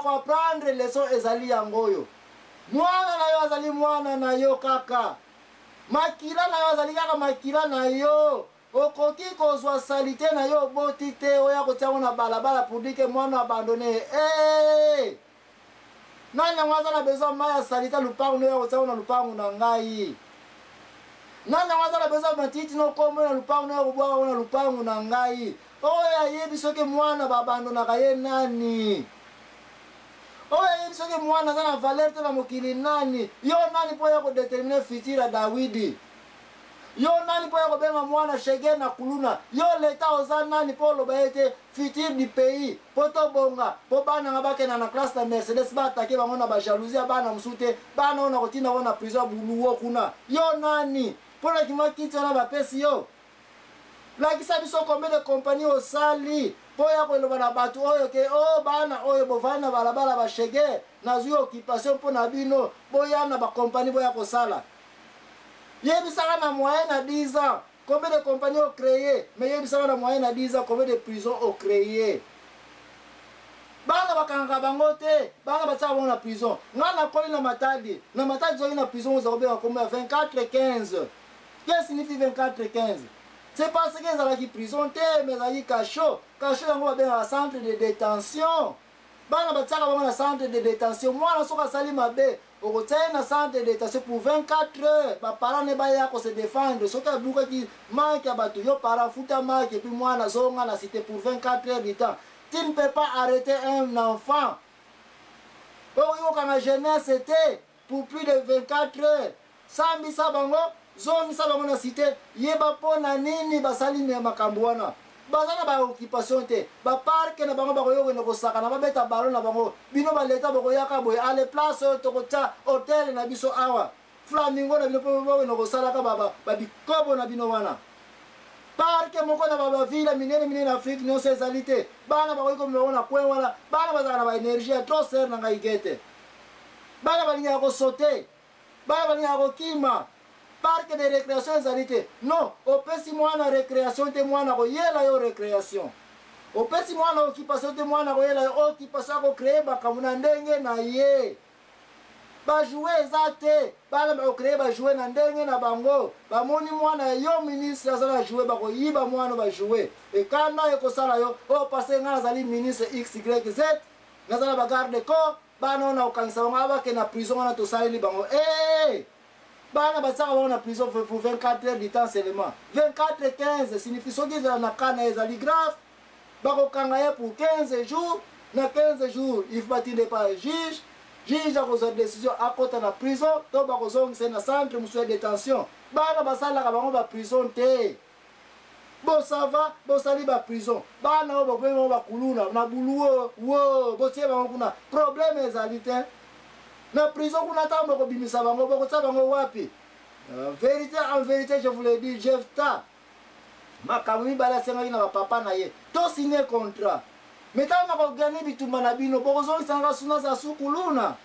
apprendre leçon ezali yangoyo. Mwana na yo azali mwana na yo kaka. Makila na yo azali kaka makila na yo. Okoki kozwa salite na yo boti te oya kotiango na balabala pour dire que mwana abandonné. Eh! Nani yango aza na besoin mai ya salite lupango na yo kotiango na lupango na ngai. Nani yango aza na besoin matiti no kombo na lupango na yo kobwaka na lupango na ngai. Oyo ayebi soki mwana babandonaka ye nani. Oyo ayebi soki mwana aza na valeur te na mokili nani. Yo nani po ya kodetermine futur ya Dawidi. Yo nani po ya kobenga mwana shege na kuluna. Yo leta oza nani po loba ete futur du pays. Po to bonga. Po bana nga bakena na classe na Mercedes ba atake bango na ba jalousie bana musute. Bana ona kotina wana prison buluwo kuna. Yo nani po na kima kiti wana bapesi yo. Lakisa biso combien de compagnie au sali po ya koloba na batu oyo ke o bana oyo bovana balabala ba shege na zui occupation po na bino boya na ba compagnie boya ko sala. Yebisaka na moyen na 10 ans combien de compagnies ont créé, mais yebisaka na moyen na 10 ans combien de prisons ont créé. Bana bakanga bango te, bana bataka bango na prison. Nga na koli na matadi zoki na prison ozakobenga combien 24-15. Qu'est-ce signifie 24-15? C'est parce que ezalaki prison te, mais ezalaki cachot. Cachot yango babengaka centre de détention. Bana batiaka bango na centre de détention. Mwana soki asali mabe okotia na centre de détention pour 24 heures. Baparent ne baya ko se défendre. Soki abukaki manke ya bato yo para futa manke puis mwana zonga na cité pour 24 heures du temps. Tu ne peux pas arrêter un enfant. Okokanga jeunesse c'était pour plus de 24 heures. Sambisa bango zongisa bango na cité yeba po na nini basali ne makambo wana. Bazana ba occupation te ba parc na bango bakoyo ko saka na babeta balo na bango bino ba leta bakoyaka boye a les places tokota hotel na biso awa flamingo na bino po ko sala ka baba babikobo na bino wana parc moko na baba ville minene Afrique no sezalité bana bakoyo ko mona kwen wana bana bazana na ba énergie trop ser na ngai gete bana balinga ko sauter bana balinga ko kima parc de récréation ezalité. Non, opesi mwana récréation te mwana ko yela yo récréation. Opesi mwana occupation te mwana ko yela yo occupation ko créer bakamuna ndenge na ye. Ba jouer ezate, bana ba créer ba jouer na ndenge na bango. Ba moni mwana yo ministre azala jouer ba ko yiba mwana ba jouer. Et kana yo ko sala yo, o passer nga azali ministre XYZ, ngazala ba garde corps, bana na okangisa ngaba ke na prison na to sali bango. Bana basaka wana prison pour 24 heures du temps seulement. 24-15 signifie soki na kana ezali grave. Bako kanga pour 15 jours. Na 15 jours, il faut battre pas juge. Juge a cause décision à côté na prison. To bako zongisa na centre de détention. Bana basala ka bango ba prison te. Bon ça va, bon sali ba prison. Bana o bako ba kuluna na buluo. Wo, bo tie bango kuna problème ezali te. Na prison kuna tambo ko bimisa bango boko tsa bango wapi. En vérité je vous le dis Jefta makamwi bala senga na papa na ye to signer contrat mais tant na ko gagner bitumba na bino boko zo sanga suna za sukuluna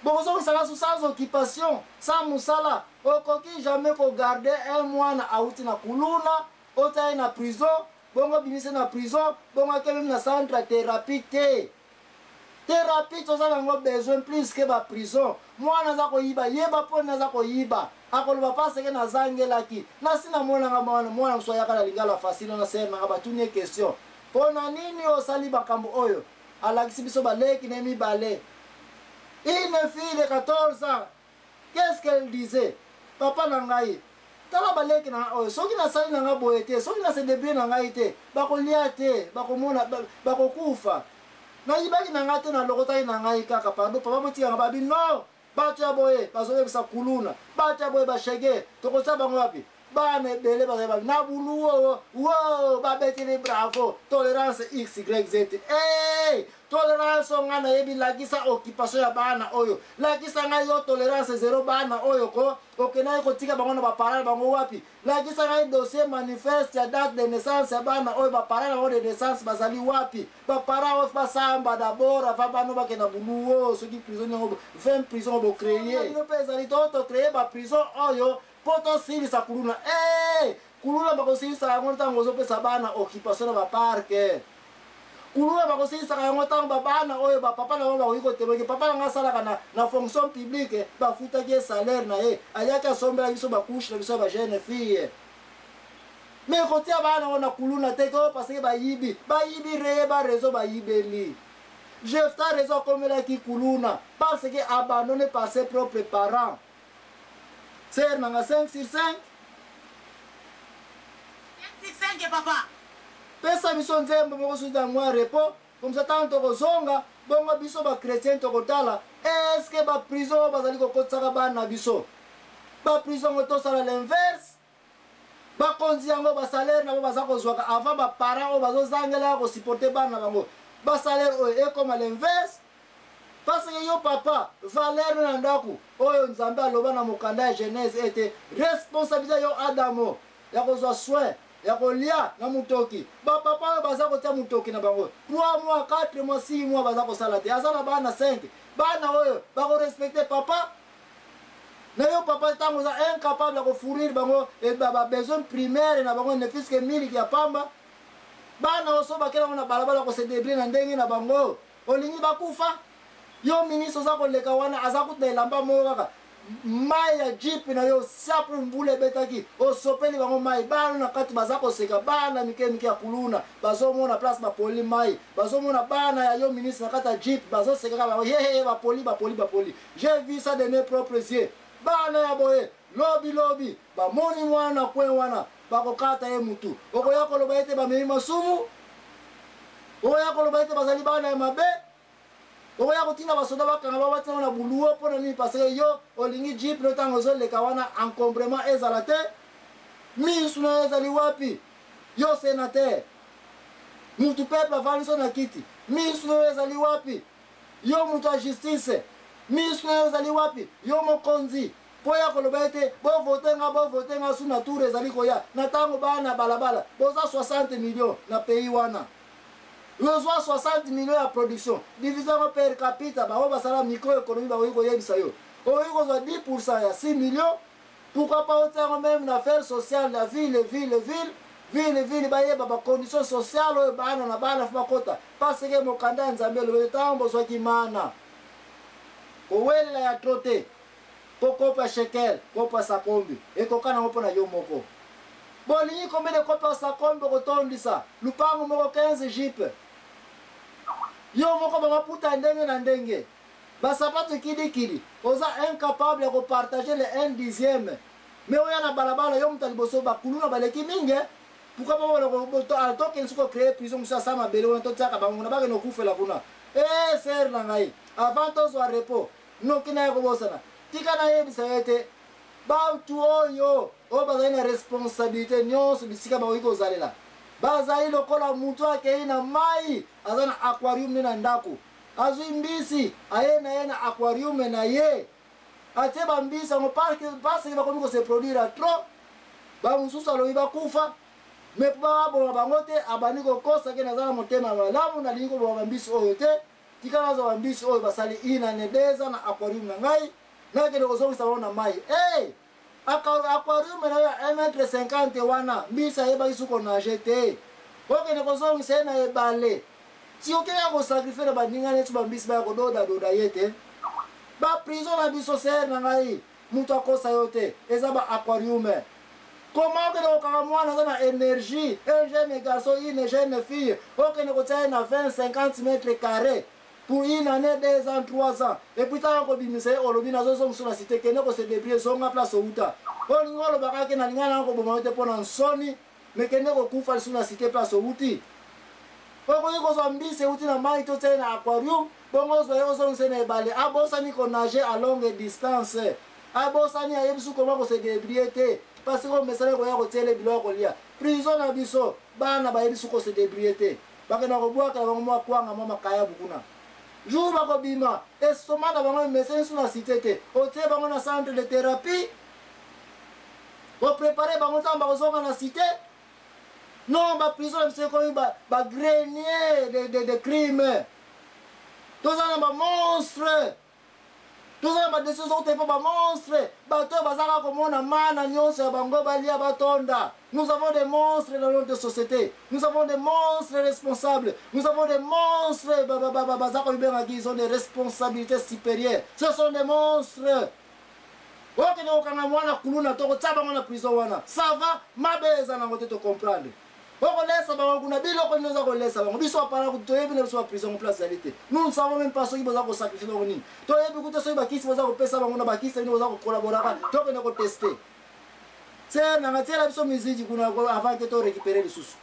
boko zo sanga sans occupation sans musala okoki jamais ko garder un mois na out na kuluna ota na prison bongo bimisa na prison bongo kele na centre thérapie te. Thérapie, tu as besoin plus que la prison. Moi, je suis yiba, yeba po naza ko yiba. Akolo ba pas que na zangela ki. Na sina mona ngama mwana msoya kala lingala facile na ser na ba tunye question. Pona nini osali bakambo oyo? Alakisi biso baleki na mi balé. Une fille de 14 ans. Qu'est-ce qu'elle disait? Papa nangai. Tala baleki na oyo. Soki na sali na ngabo ete, soki na se débrouiller na ngai te. Bako lia te, bako mona, bako kufa. Na yibaki na ngate na lokota na ngai kaka pando papa moti nga babi no bacha boye bazoye bisa kuluna bacha boye bashege tokosa bango wapi bana bele ba na buluo wo ba betele bravo tolérance XYZ tolérance ngana yebi lakisa occupation ya bana oyo lakisa ngai yo tolérance 0 bana oyo ko okena ko tika bango na ba parole bango wapi lakisa ngai dossier manifeste ya date de naissance ya bana oyo ba parole bango de naissance bazali wapi ba parole ba samba d'abord avant bano ba kena buluo soki prison ngo 20 prison bo créer no pesa li to créer ba prison oyo poto sili sa kuluna kuluna bako sili sa ngonta ngozo pesa bana occupation ba parke kuluna bakosilisa yango ntango babana oyo bapapa na bango bakoki kotemoki papa nanga asalaka na fonction publique bafutaki ye salaire na ye ayaki asombela biso bakushe na biso ya bajeune fille me kotia bana ngo na kuluna te ko parce que bayibi reye barezo bayibeli Jefta raison akomelaki kuluna parce que abandonné par ses propres parents ser nanga 5 sur 5 5 papa pesa biso nzembo moko suda mwa repos comme ça tant tokozonga bongo biso bakretien tokotala est-ce que baprison bazali kokotisaka bana biso baprison ngo tosala l'inverse bakonzi yango basalaire nabo baza kozwaka avant baparent oyo bazozangelaka kosupporte bana bango basalaire oyo ekoma l'inverse parce que yo papa valeur na ndako oyo nzambe aloba na mokanda ya genèse ete responsabilité yo adamo ya kozwa soin ya kolia na mutoki bapapa oyo baza kotia mutoki na bango 3 mois 4 mois 6 mois baza kosala te aza na bana 5 bana oyo bakorespecte papa na yo papa ntango oza incapable ya kofournir bango babesoin primaire na bango ne fiske miliki ya pamba bana oyo so bakelango na balabala kosedebrie na ndenge na bango olingi bakufa yo ministre oza koleka wana aza kuta elamba moko kaka mai ya jipe na yo sapo mbula ebetaki osopeli bango mai bana na kati baza koseka bana mike mike ya kuluna bazomona place bapoli mai bazomona bana ya yo ministre na kati ya jipe bazosekaka bango yeye bapoli j'ai vu ça de mes propres yeux bana ya boye lobi bamoni mwana kwe wana bakokata ye mutu okoya koloba ete bamemi masumu okoya koloba ete bazali bana ya mabe okoya kotinda basoda bakanga babatina na buluo mpona nini parce que yo olingi jipe no ntango ozoleka wana encombrement ezala te misu na ezali wapi yo sénateur mutu peuple avandi so na kiti misu na ezali wapi yo mutu ya justice misu na ezali wapi yo mokonzi mpo ya koloba ete bovote nga su na tour ezali koya na ntango bana balabala boza 60 millions na pays wana yozwa 60 millions ya production division per capita bango basala microéconomie bakoki koyebisa yo okoki kozwa 10% ya 6 millions pourquoi pas otiango même na affaire sociale na ville bayeba bacondition sociale oyo bana na bana fo bakota parce que mokanda ya nzambe elobi ntango bozwaki mana kowelela ya tro te po kopo ya shekel kopo ya sakombi ekoka nango mpo na yo moko bolingi kombe de kopo ya sakombi okotondisa lupango moko 15 jipe yo moko bamaputa ndenge na ndenge basapato kidikidi oza incapable ya kopartage le 1/10 me oya na balabala yo mutu liboso bakuluna baleki mingi pourquoi tokende soki ocrée prison mosusu asa mabele wana totiaka bango na bakende okufela kuna ser na ngai avant tozwa repos noki na ye kobosana tika nayebisa yo ete batu oyo bazali na responsabilité nyonso bisika bakoki kozalela bazali lokola mutu akei na mai aza na aquarium ne na ndako azwi mbisi aye na ye na aquarium na ye atie bambisi yango parce bakomi kose produire trop bamosusu alobi bakufa me mpo baboma bango te abandi kokosake naza na motema malamu nalingi koboma bambisi oyo te tika nazwa bambisi oyo basali inane deza na aquarium na ngai nakende kozongisa bango na mai aquarium na yo 1,50 m wana mbisi ayebaki su konage te okende kozongisa ye na ebale ti okeka kosakrifie na baninga netu bambisi baya kododadoda ye te baprison na biso ser na ngai mutu akosa yo te eza baaquarium comment okende kokanga mwana aza na énergie un jeune garçon une jeune fille okende kotia ye na 20-50 mètres carrés pour une année 2 ans 3 ans et puis ntango kobimisa ye olobi nazozongiso na site kende kosedebrie zonga place outa olingi olobaka ke nalinga nango koboma yo te mpo na nsoni me kende kokufa lisu na site place outi okoki kozwa mbisi euti na mai totia ye na aquarium bongo ozwa ye ozongisa ye na ebale abosani konage à longue distance abosani ayebi su koma kosedebrie te parce que omesana koya kotiela bilo ya kolia prison na biso bana bayebi su kosedebrie te bakenda kobwakela bango mwa kwanga mwa makaya bukuna jour bakobima estoma na bango emesani su na site te otie bango na centre de thérapie oprépare bango ntango bakozonga na site non baprison na biso ekomi bagrenier de crime toza na bamonstre tozala badécision otepa bamonstre bato bazaka komona mana nyonso ya bango balia batonda. Nous avons des monstres dans notre société. Nous avons des monstres responsables. Nous avons des monstres ils ont des responsabilités supérieures. Ce sont des monstres. Ok, nous avons mwana kuluna toko tsaba mwana prison wana. Ça va, mabeza na ngote te comprendre. Oko lesa bango kuna biloko nyoza ko lesa bango. Biso apara ku toyebi na biso prison en place réalité. Nous ne savons même pas ce qui boza ko sacrifier bango nini. Toyebi ku to so bakisi boza ko pesa bango na bakisi ni boza ko collaborer. Toko ne ko tester. C'est na ngatiela biso miziji kuna avant que to récupérer les sous.